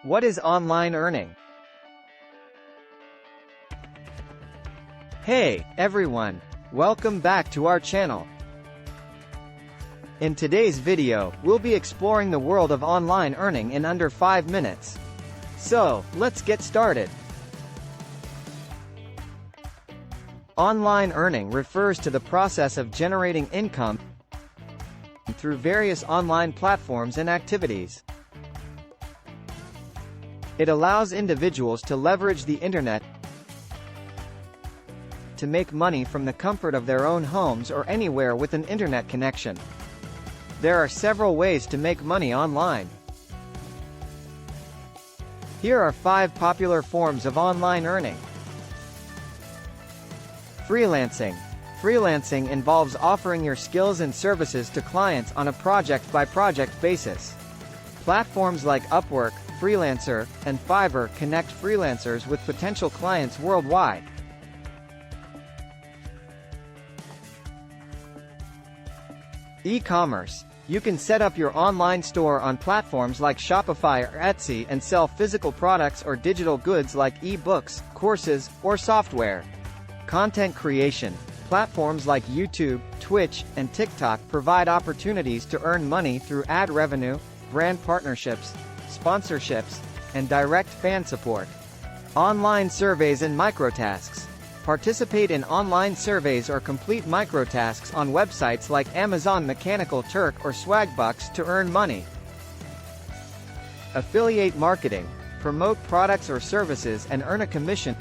What is online earning? Hey, everyone! Welcome back to our channel. In today's video, we'll be exploring the world of online earning in under 5 minutes. So, let's get started. Online earning refers to the process of generating income through various online platforms and activities. It allows individuals to leverage the internet to make money from the comfort of their own homes or anywhere with an internet connection. There are several ways to make money online. Here are 5 popular forms of online earning. Freelancing. Freelancing involves offering your skills and services to clients on a project-by-project basis. Platforms like Upwork, Freelancer, and Fiverr connect freelancers with potential clients worldwide. E-commerce. You can set up your online store on platforms like Shopify or Etsy and sell physical products or digital goods like e-books, courses, or software. Content creation. Platforms like YouTube, Twitch, and TikTok provide opportunities to earn money through ad revenue, brand partnerships, sponsorships, and direct fan support. Online surveys and microtasks. Participate in online surveys or complete microtasks on websites like Amazon Mechanical Turk or Swagbucks to earn money. Affiliate marketing. Promote products or services and earn a commission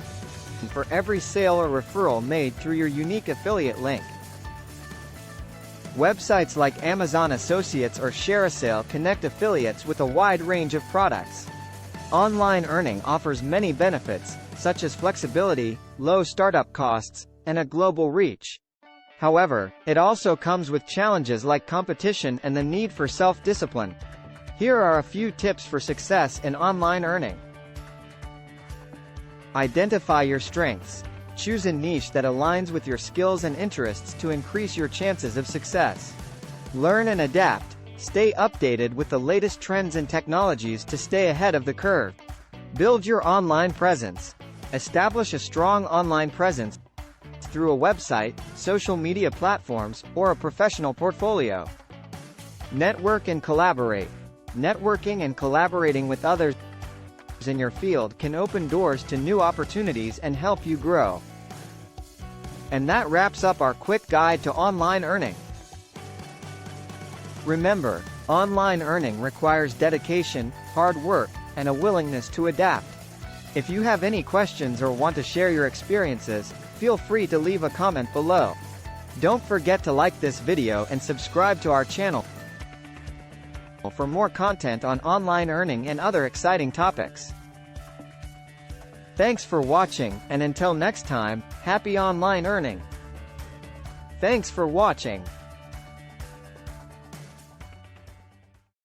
for every sale or referral made through your unique affiliate link. Websites like Amazon Associates or ShareASale connect affiliates with a wide range of products. Online earning offers many benefits, such as flexibility, low startup costs, and a global reach. However, it also comes with challenges like competition and the need for self-discipline. Here are a few tips for success in online earning. Identify your strengths. Choose a niche that aligns with your skills and interests to increase your chances of success. Learn and adapt. Stay updated with the latest trends and technologies to stay ahead of the curve. Build your online presence. Establish a strong online presence through a website, social media platforms, or a professional portfolio. Network and collaborate. Networking and collaborating with others in your field can open doors to new opportunities and help you grow. And that wraps up our quick guide to online earning. Remember, online earning requires dedication, hard work, and a willingness to adapt. If you have any questions or want to share your experiences, feel free to leave a comment below. Don't forget to like this video and subscribe to our channel for more content on online earning and other exciting topics. Thanks for watching, and until next time, happy online earning! Thanks for watching.